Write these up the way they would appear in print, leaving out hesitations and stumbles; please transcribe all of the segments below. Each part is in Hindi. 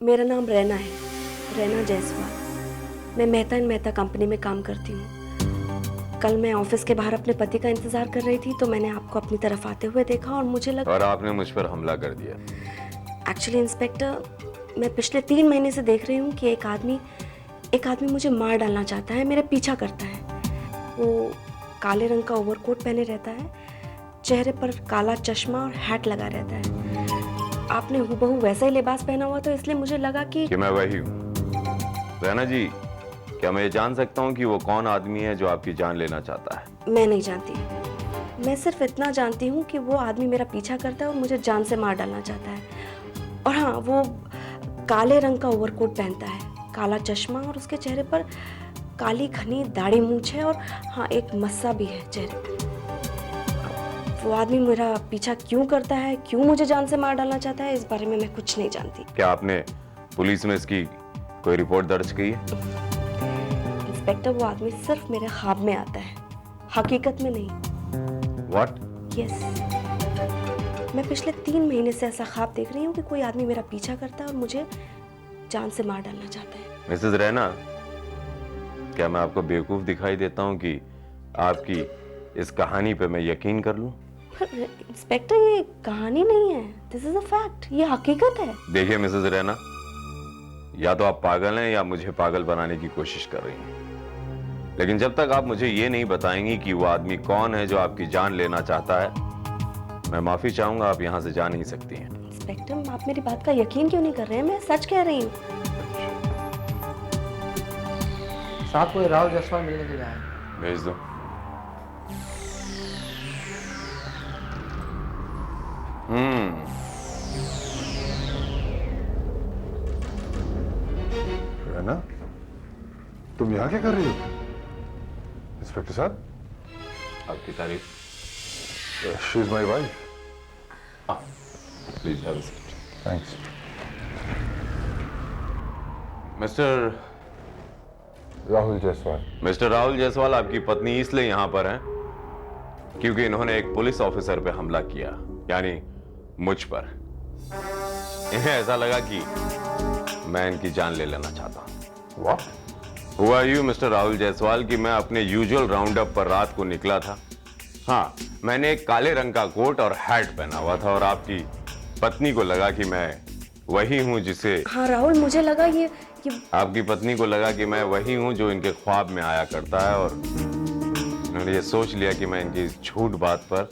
मेरा नाम रैना है, रैना जायसवाल। मैं मेहता एंड मेहता कंपनी में काम करती हूँ। कल मैं ऑफिस के बाहर अपने पति का इंतजार कर रही थी तो मैंने आपको अपनी तरफ आते हुए देखा और मुझे लगा। और आपने मुझ पर हमला कर दिया। एक्चुअली इंस्पेक्टर, मैं पिछले 3 महीने से देख रही हूँ कि एक आदमी मुझे मार डालना चाहता है, मेरा पीछा करता है। वो काले रंग का ओवरकोट पहने रहता है, चेहरे पर काला चश्मा और हैट लगा रहता है। आपने हूबहू वैसा ही लिबास पहना हुआ तो इसलिए मुझे लगा कि मैं वही हूँ। रैना जी, क्या मैं ये जान सकता हूँ कि वो कौन आदमी है जो आपकी जान लेना चाहता है? मैं नहीं जानती। मैं सिर्फ इतना जानती हूँ कि वो आदमी मेरा पीछा करता है और मुझे जान से मार डालना चाहता है। और हाँ, वो काले रंग का ओवरकोट पहनता है, काला चश्मा और उसके चेहरे पर काली घनी दाढ़ी मूंछ है और हाँ, एक मस्सा भी है चेहरे पर। वो आदमी मेरा पीछा क्यों करता है, क्यों मुझे जान से मार डालना चाहता है, इस बारे में मैं कुछ नहीं जानती। क्या आपने पुलिस में इसकी कोई रिपोर्ट दर्ज की है? इंस्पेक्टर, वो आदमी सिर्फ मेरे ख्वाब में आता है, हकीकत में नहीं। What? यस, मैं पिछले 3 महीने से ऐसा ख्वाब देख रही हूँ कि कोई आदमी मेरा पीछा करता है और मुझे जान से मार डालना चाहता है। मिसेस रैना, क्या मैं आपको बेवकूफ दिखाई देता हूँ कि आपकी इस कहानी पे मैं यकीन कर लूं? इंस्पेक्टर, ये कहानी नहीं है, दिस इज अ फैक्ट, ये हकीकत है। देखिए मिसेस रैना, या तो आप पागल हैं या मुझे पागल बनाने की कोशिश कर रही हैं। लेकिन जब तक आप मुझे ये नहीं बताएंगी कि वो आदमी कौन है जो आपकी जान लेना चाहता है, मैं माफी चाहूंगा, आप यहाँ से जा नहीं सकती हैं। इंस्पेक्टर, आप मेरी बात का यकीन क्यों नहीं कर रहे हैं? मैं सच कह रही हूँ। साहब, कोई राहुल जायसवाल मिलने के लिए आए हैं। भेज दो। रैना, तुम यहाँ क्या कर रही हो? इंस्पेक्टर साहब, आपकी तारीफ। She is my wife. Please have a seat. Thanks. Mister Rahul Jaiswal. Mister Rahul Jaiswal, आपकी पत्नी इसलिए यहां पर है क्योंकि इन्होंने एक पुलिस ऑफिसर पे हमला किया, यानी मुझ पर। इन्हें ऐसा लगा कि मैं इनकी जान ले लेना चाहता हूं। What? हुआ यूं मिस्टर राहुल जायसवाल कि मैं अपने यूजुअल राउंड अप पर रात को निकला था। हाँ, मैंने एक काले रंग का कोट और हैट पहना हुआ था और आपकी पत्नी को लगा कि मैं वही हूं जिसे। हाँ राहुल, मुझे लगा ये आपकी पत्नी को लगा कि मैं वही हूं जो इनके ख्वाब में आया करता है और इन्होंने ये सोच लिया कि मैं इनकी इस झूठ बात पर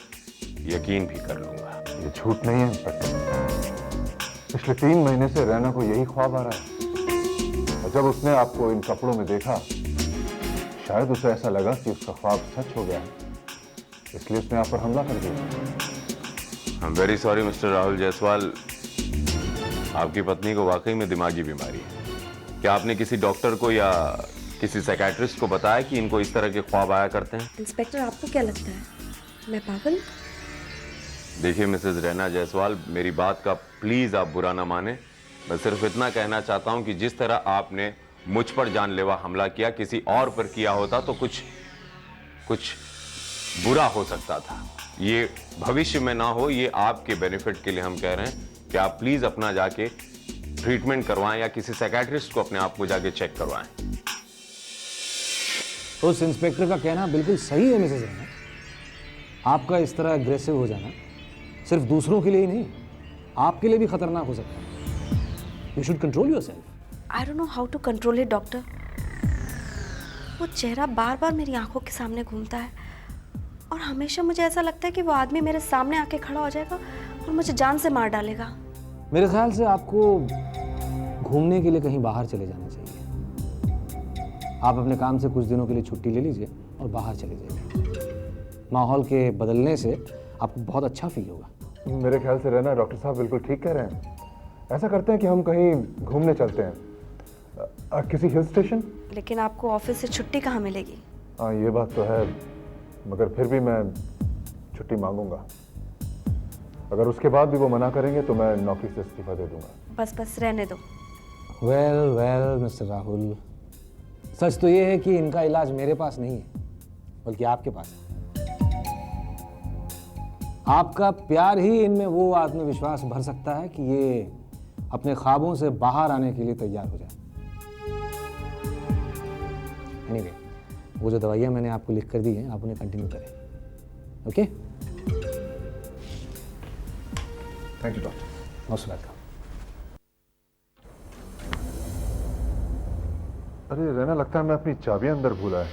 यकीन भी कर लूंगा। ये झूठ नहीं है इंस्पेक्टर। पिछले 3 महीने से रैना को यही ख्वाब आ रहा है और जब उसने आपको इन कपड़ों में देखा, शायद उसे ऐसा लगा कि उसका ख्वाब सच हो गया है, इसलिए उसने आप पर हमला कर दिया। I am very sorry mister Rahul Jaiswal, आपकी पत्नी को वाकई में दिमागी बीमारी है। क्या आपने किसी डॉक्टर को या किसी साइकियाट्रिस्ट को बताया कि इनको इस तरह के ख्वाब आया करते हैं? इंस्पेक्टर, आपको क्या लगता है मैं पागल? देखिए मिसेज रैना जायसवाल, मेरी बात का प्लीज आप बुरा ना माने। मैं सिर्फ इतना कहना चाहता हूं कि जिस तरह आपने मुझ पर जानलेवा हमला किया, किसी और पर किया होता तो कुछ बुरा हो सकता था। ये भविष्य में ना हो, ये आपके बेनिफिट के लिए हम कह रहे हैं कि आप प्लीज अपना जाके ट्रीटमेंट करवाएं या किसी साइकियाट्रिस्ट को अपने आप को जाके चेक करवाएं। उस इंस्पेक्टर का कहना बिल्कुल सही है मिसेस रैना। आपका इस तरह अग्रेसिव हो जाना सिर्फ दूसरों के लिए ही नहीं, आपके लिए भी खतरनाक हो सकता है। You should control yourself. I don't know how to control it doctor. वो चेहरा बार बार मेरी आंखों के सामने घूमता है और हमेशा मुझे ऐसा लगता है कि वो आदमी मेरे सामने आके खड़ा हो जाएगा और मुझे जान से मार डालेगा। मेरे ख्याल से आपको घूमने के लिए कहीं बाहर चले जाना चाहिए। आप अपने काम से कुछ दिनों के लिए छुट्टी ले लीजिए और बाहर चले जाइए। माहौल के बदलने से आपको बहुत अच्छा फील होगा। मेरे ख्याल से रहना डॉक्टर साहब बिल्कुल ठीक कह रहे हैं। ऐसा करते हैं कि हम कहीं घूमने चलते हैं, किसी हिल स्टेशन। लेकिन आपको ऑफिस से छुट्टी कहाँ मिलेगी? हाँ, ये बात तो है, मगर फिर भी मैं छुट्टी मांगूंगा। अगर उसके बाद भी वो मना करेंगे तो मैं नौकरी से इस्तीफा दे दूंगा। बस रहने दो। वेल मिस्टर राहुल, सच तो ये है कि इनका इलाज मेरे पास नहीं है बल्कि आपके पास है। आपका प्यार ही इनमें वो आत्मविश्वास भर सकता है कि ये अपने ख्वाबों से बाहर आने के लिए तैयार हो जाए। एनीवे, वो जो दवाइयाँ मैंने आपको लिख कर दी हैं, आप उन्हें कंटिन्यू करें। Okay? Thank you doctor. Most welcome. अरे रहना, लगता है मैं अपनी चाबियां अंदर भूला है।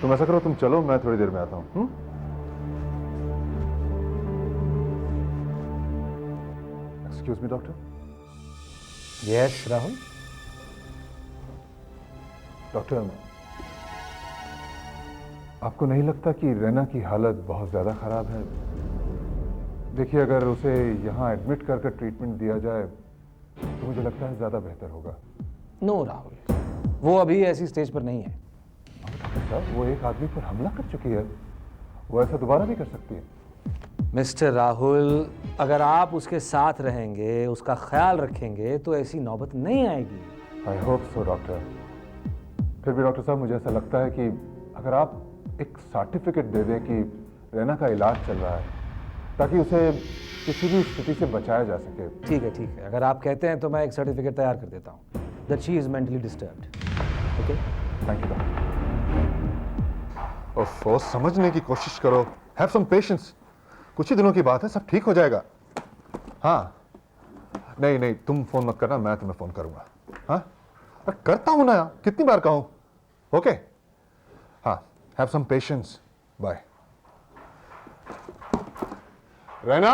तुम ऐसा करो, तुम चलो, मैं थोड़ी देर में आता हूँ। Excuse me doctor. Yes Rahul. Doctor, आपको नहीं लगता कि रैना की हालत बहुत ज़्यादा ख़राब है? देखिए, अगर उसे यहाँ एडमिट कर ट्रीटमेंट दिया जाए तो मुझे लगता है ज़्यादा बेहतर होगा। नो राहुल, वो अभी ऐसी स्टेज पर नहीं है। डॉक्टर साहब, वो एक आदमी पर हमला कर चुकी है, वो ऐसा दोबारा भी कर सकती है। मिस्टर राहुल, अगर आप उसके साथ रहेंगे, उसका ख्याल रखेंगे, तो ऐसी नौबत नहीं आएगी। I hope so doctor. फिर भी डॉक्टर साहब, मुझे ऐसा लगता है कि अगर आप एक सर्टिफिकेट दे दें कि रैना का इलाज चल रहा है, ताकि उसे किसी भी स्थिति से बचाया जा सके। ठीक है, अगर आप कहते हैं तो मैं एक सर्टिफिकेट तैयार कर देता हूँ that she is mentally disturbed. Okay? Thank you doctor. ओफो, समझने की कोशिश करो। Have some patience. कुछ ही दिनों की बात है, सब ठीक हो जाएगा। हाँ, नहीं, तुम फोन मत करना, मैं तुम्हें फोन करूंगा। हाँ, अरे करता हूं ना यार, कितनी बार कहूं। ओके? हाँ, have some patience. Bye. Raina,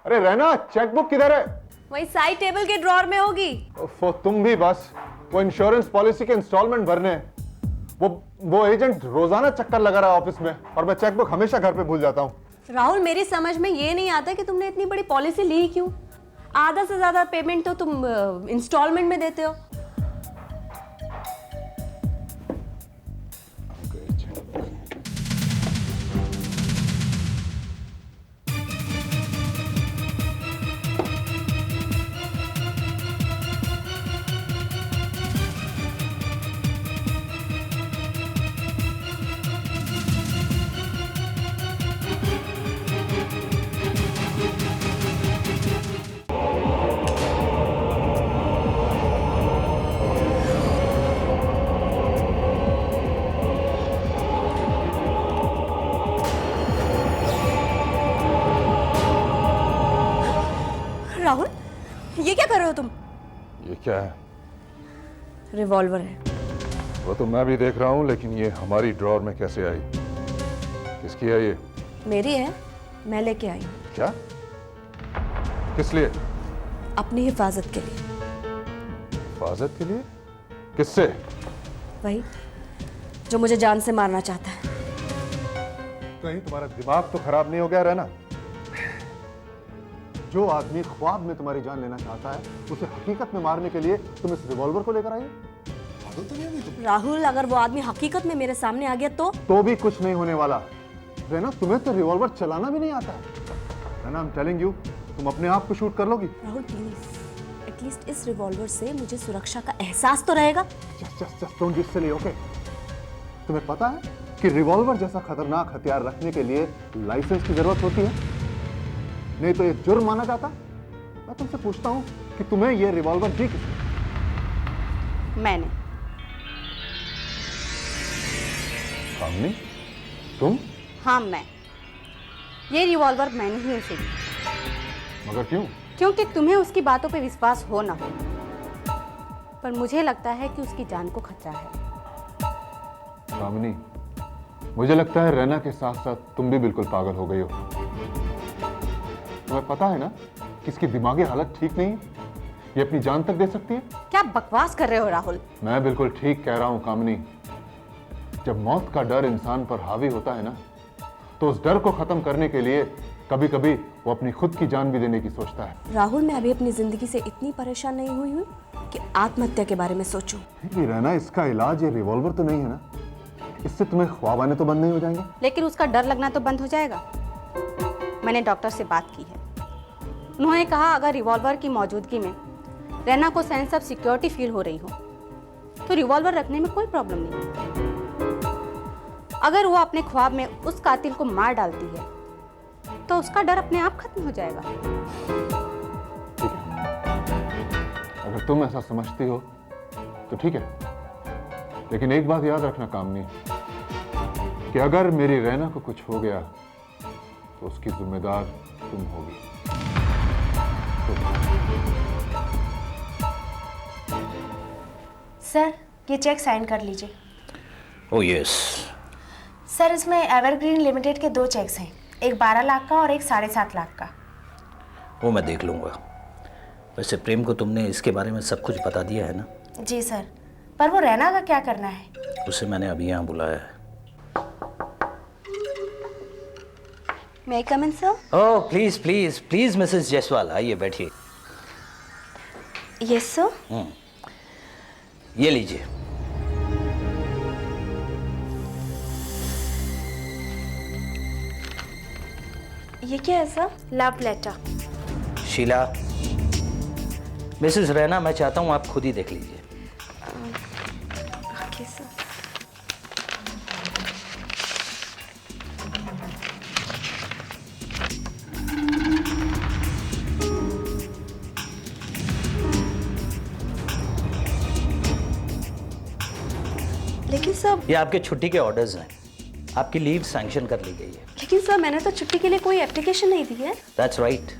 अरे रैना, चेकबुक किधर है? वही साइड टेबल के ड्रॉर में होगी। ओफो, तुम भी बस। वो इंश्योरेंस पॉलिसी के इंस्टॉलमेंट भरने हैं। वो एजेंट रोजाना चक्कर लगा रहा है ऑफिस में, और मैं चेकबुक हमेशा घर पे भूल जाता हूँ। राहुल, मेरी समझ में ये नहीं आता कि तुमने इतनी बड़ी पॉलिसी ली क्यों? आधा से ज्यादा पेमेंट तो तुम इंस्टॉलमेंट में देते हो। राहुल, ये क्या कर रहे हो तुम? ये क्या है? रिवॉल्वर है। वो तो मैं भी देख रहा हूँ, लेकिन ये हमारी ड्रॉर में कैसे आई? किसकी है ये? मेरी है, मैं लेके आई हूँ। क्या? किस लिए? अपनी हिफाजत के लिए। हिफाजत के लिए? किससे? वही जो मुझे जान से मारना चाहता है। कहीं तुम्हारा दिमाग तो खराब नहीं हो गया रहना? जो आदमी ख्वाब में तुम्हारी जान लेना चाहता है, उसे हकीकत में मारने के लिए तुम इस रिवॉल्वर को लेकर आई हो? पागल तो नहीं हो तुम? राहुल, अगर वो आदमी हकीकत में मेरे सामने आ गया तो भी कुछ नहीं होने वाला। रहना, तुम्हें तो रिवॉल्वर चलाना भी नहीं आता है। रहना, आई एम टेलिंग यू, तुम अपने आप को शूट कर लोगी। राहुल प्लीज, एटलीस्ट इस रिवॉल्वर से मुझे सुरक्षा का एहसास तो रहेगा। Just don't get silly, okay? तुम्हें पता है कि रिवॉल्वर जैसा खतरनाक हथियार रखने के लिए लाइसेंस की जरूरत होती है, नहीं तो ये जुर्म माना जाता। मैं तुमसे पूछता हूं कि तुम्हें ये रिवॉल्वर दी किसने? मैंने। कामनी, तुम? हाँ, मैं। ये रिवॉल्वर मैंने ही उसे दी। मगर क्यों? क्योंकि तुम्हें उसकी बातों पे विश्वास हो ना हो, पर मुझे लगता है कि उसकी जान को खतरा है। कामनी, मुझे लगता है रैना के साथ साथ तुम भी बिल्कुल पागल हो गई हो। तुम्हें पता है ना कि इसकी दिमागी हालत ठीक नहीं है, ये अपनी जान तक दे सकती है। क्या बकवास कर रहे हो राहुल? मैं बिल्कुल ठीक कह रहा हूं कामनी। जब मौत का डर इंसान पर हावी होता है ना, तो उस डर को खत्म करने के लिए कभी कभी वो अपनी खुद की जान भी देने की सोचता है। राहुल, मैं अभी अपनी जिंदगी से इतनी परेशान नहीं हुई हूँ कि आत्महत्या के बारे में सोचूं। फिर भी रहना, इसका इलाज ये रिवॉल्वर तो नहीं है ना? इससे तुम्हें ख्वाब आने तो बंद नहीं हो जाएंगे? लेकिन उसका डर लगना तो बंद हो जाएगा। मैंने डॉक्टर से बात की है, उन्होंने कहा अगर रिवॉल्वर की मौजूदगी में रैना को सेंस ऑफ सिक्योरिटी फील हो रही हो तो रिवॉल्वर रखने में कोई प्रॉब्लम नहीं है। अगर वो अपने ख्वाब में उस कातिल को मार डालती है तो उसका डर अपने आप खत्म हो जाएगा। ठीक है, अगर तुम ऐसा समझती हो तो ठीक है, लेकिन एक बात याद रखना कामनी, कि अगर मेरी रैना को कुछ हो गया तो उसकी जिम्मेदार तुम होगी। सर ये चेक साइन कर लीजिए। Oh yes. सर इसमें एवरग्रीन लिमिटेड के 2 चेक्स हैं, एक 12 लाख का और एक 7.5 लाख का। वो मैं देख लूँगा। वैसे प्रेम को तुमने इसके बारे में सब कुछ बता दिया है ना? जी सर, पर वो रैना का क्या करना है? उसे मैंने अभी यहाँ बुलाया है। May I come in, sir? Oh please please please Mrs Jaiswal, आइए बैठिए। Yes, sir. ये लीजिए। ये क्या है sir? Love letter. Sheela, Mrs Raina, मैं चाहता हूँ आप खुद ही देख लीजिए। Okay sir. लेकिन सर, ये आपके छुट्टी के ऑर्डर्स हैं। आपकी लीव सैंक्शन कर ली गई है। लेकिन सर मैंने तो छुट्टी के लिए कोई एप्लीकेशन नहीं दी है। That's right.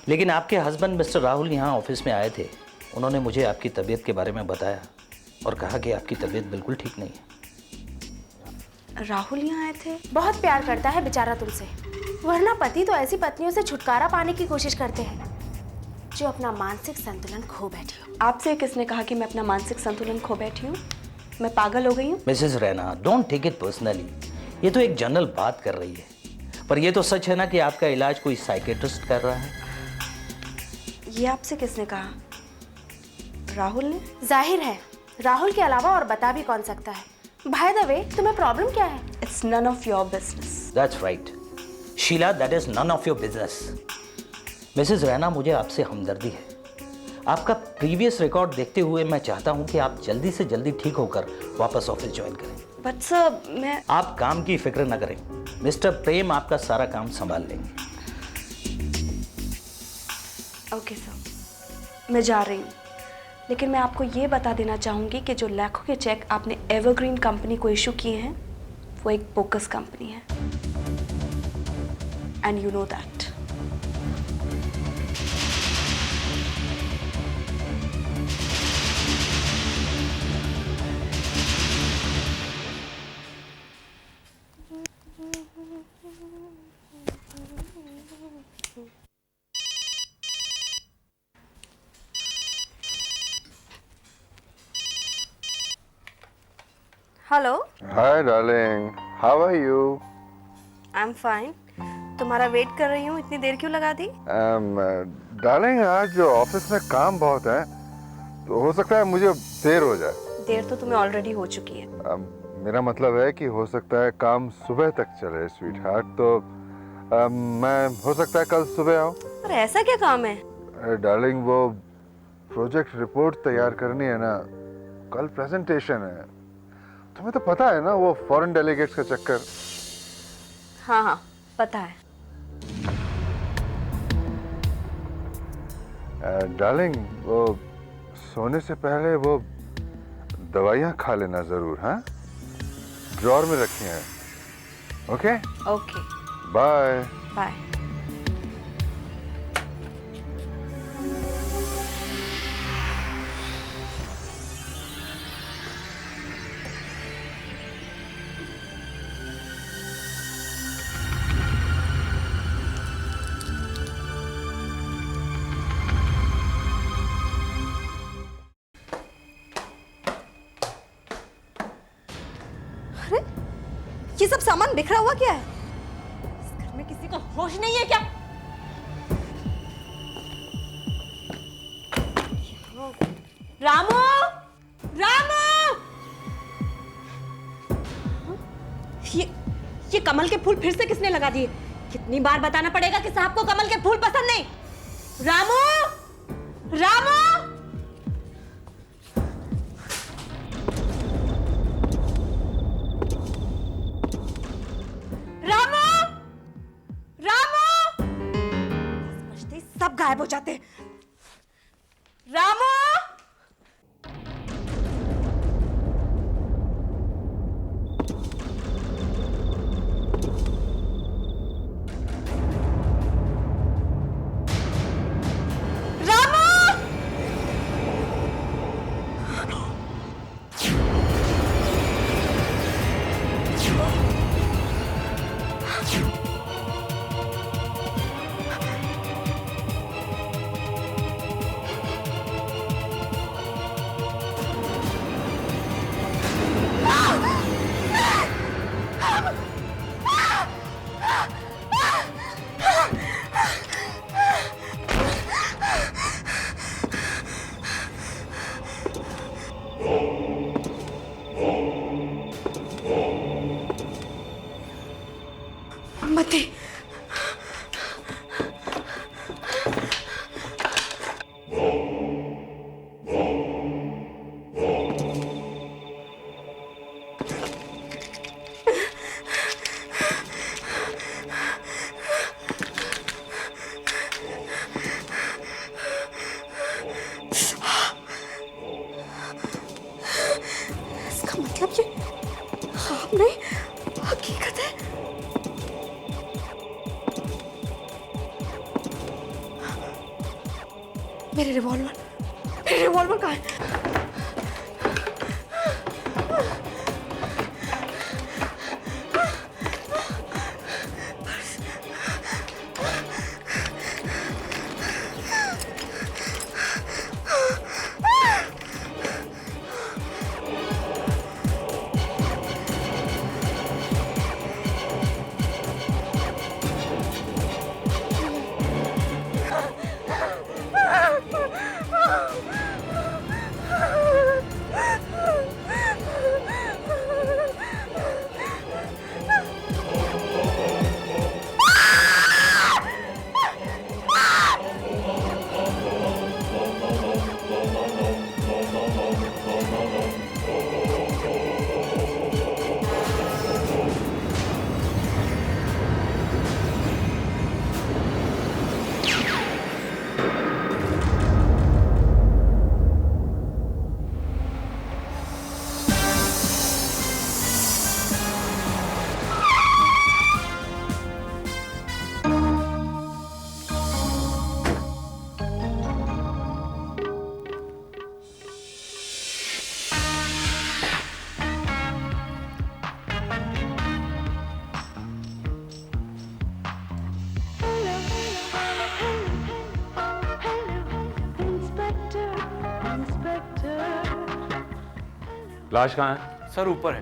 लेकिन आपके हस्बैंड मिस्टर राहुल यहाँ ऑफिस में आए थे। उन्होंने मुझे आपकी तबीयत के बारे में बताया और कहा कि आपकी तबीयत बिल्कुल ठीक नहीं है। राहुल यहाँ आए थे? बहुत प्यार करता है बेचारा तुमसे, वरना पति तो ऐसी पत्नियों से छुटकारा पाने की कोशिश करते हैं जो अपना मानसिक संतुलन खो बैठी हो। आपसे किसने कहा कि मैं अपना मानसिक संतुलन खो बैठी हूँ? मैं पागल हो गई हूँ? Mrs Raina, don't take it personally. ये तो एक जनरल बात कर रही है, पर ये तो सच है ना कि आपका इलाज कोई साइकेट्रिस्ट कर रहा है। ये आपसे किसने कहा? राहुल ने? जाहिर है, राहुल के अलावा और बता भी कौन सकता है। बाय द वे, तुम्हें प्रॉब्लम क्या है? It's none of your business. That's right Sheela, that is none of your business. Mrs Raina, मुझे आपसे हमदर्दी है। आपका प्रीवियस रिकॉर्ड देखते हुए मैं चाहता हूं कि आप जल्दी से जल्दी ठीक होकर वापस ऑफिस ज्वाइन करें। बट सर, मैं... आप काम की फिक्र न करें, मिस्टर प्रेम आपका सारा काम संभाल लेंगे। ओके सर, मैं जा रही हूँ, लेकिन मैं आपको ये बता देना चाहूँगी कि जो लाखों के चेक आपने एवरग्रीन कंपनी को इशू किए हैं वो एक बोकस कंपनी है, and you know that. Hello. Hi darling, how are you? I am fine. तुम्हारा वेट कर रही हूँ, इतनी देर क्यों लगा दी? डार्लिंग, आज ऑफिस में काम बहुत है, तो हो सकता है मुझे देर हो जाए। देर तो तुम्हें ऑलरेडी हो चुकी है। मेरा मतलब है कि हो सकता है काम सुबह तक चले स्वीट हार्ट, तो मैं हो सकता है कल सुबह आऊँ। पर ऐसा क्या काम है? डार्लिंग, वो प्रोजेक्ट रिपोर्ट तैयार करनी है ना, कल प्रेजेंटेशन है। तुम्हें तो पता है ना वो फॉरेन डेलीगेट्स का चक्कर। हाँ हाँ, पता है। डार्लिंग, वो सोने से पहले वो दवाइयाँ खा लेना जरूर, हाँ? ड्रॉर में रखी हैं। ओके? Okay, bye. बाय। ये सब सामान बिखरा हुआ क्या है? इस घर में किसी को होश नहीं है क्या? रामू! रामू! ये कमल के फूल फिर से किसने लगा दिए? कितनी बार बताना पड़ेगा कि साहब को कमल के फूल पसंद नहीं? रामू! रामू! सब गायब हो जाते हैं। रामू! मती, इसका मतलब ये ख्वाब नहीं, हकीकत है। मेरे रिवॉल्वर कहाँ है? लाश कहाँ है? सर ऊपर है।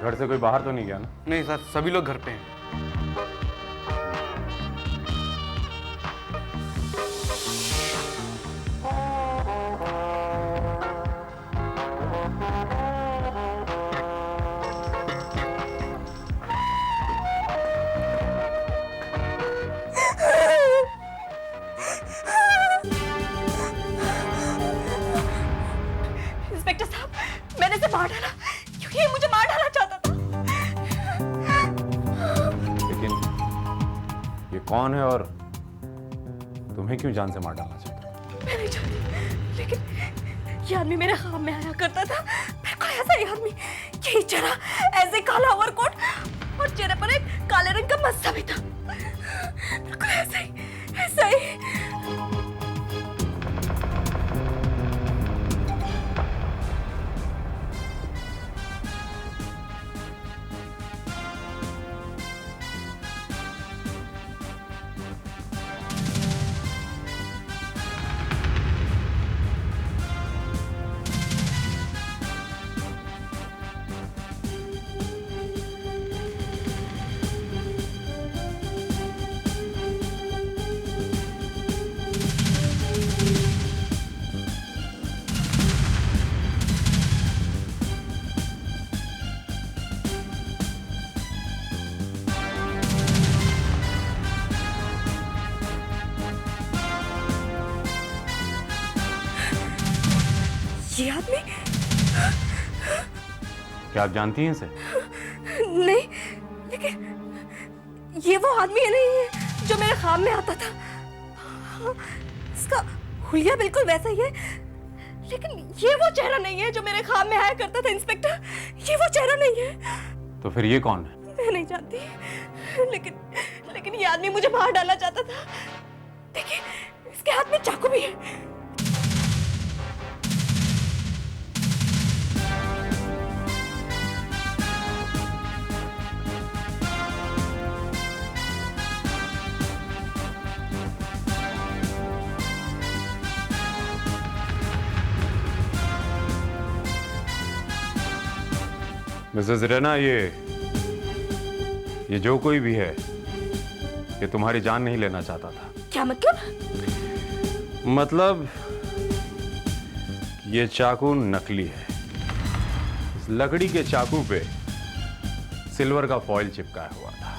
घर से कोई बाहर तो नहीं गया ना? नहीं सर, सभी लोग घर पे हैं। इंस्पेक्टर साहब, मैंने इसे मार डाला क्योंकि ये मुझे मार डालना चाहता था। लेकिन ये कौन है और तुम्हें क्यों जान से मार डालना चाहता है? मैं नहीं जानती, लेकिन ये आदमी मेरे ख्वाब में आया करता था। बिल्कुल ऐसा ही आदमी, यही चेहरा, ऐसे काला ओवरकोट और चेहरे पर एक काले रंग का मस्सा भी था। बिल्कुल ऐसा ही। ये आदमी? क्या आप जानती हैं इसे? नहीं, लेकिन ये वो आदमी नहीं है जो मेरे ख्वाब में आता था। हाँ, इसका हुलिया बिल्कुल वैसा ही है, लेकिन ये वो चेहरा नहीं है जो मेरे ख्वाब में आया करता था इंस्पेक्टर। ये वो चेहरा नहीं है। तो फिर ये कौन है? मैं नहीं जानती, लेकिन ये आदमी मुझे बाहर डालना चाहता था। देखिए, इसके हाथ में चाकू भी है। मिसेस रैना, ये जो कोई भी है, ये तुम्हारी जान नहीं लेना चाहता था। क्या मतलब? मतलब ये चाकू नकली है। इस लकड़ी के चाकू पे सिल्वर का फॉइल चिपकाया हुआ था।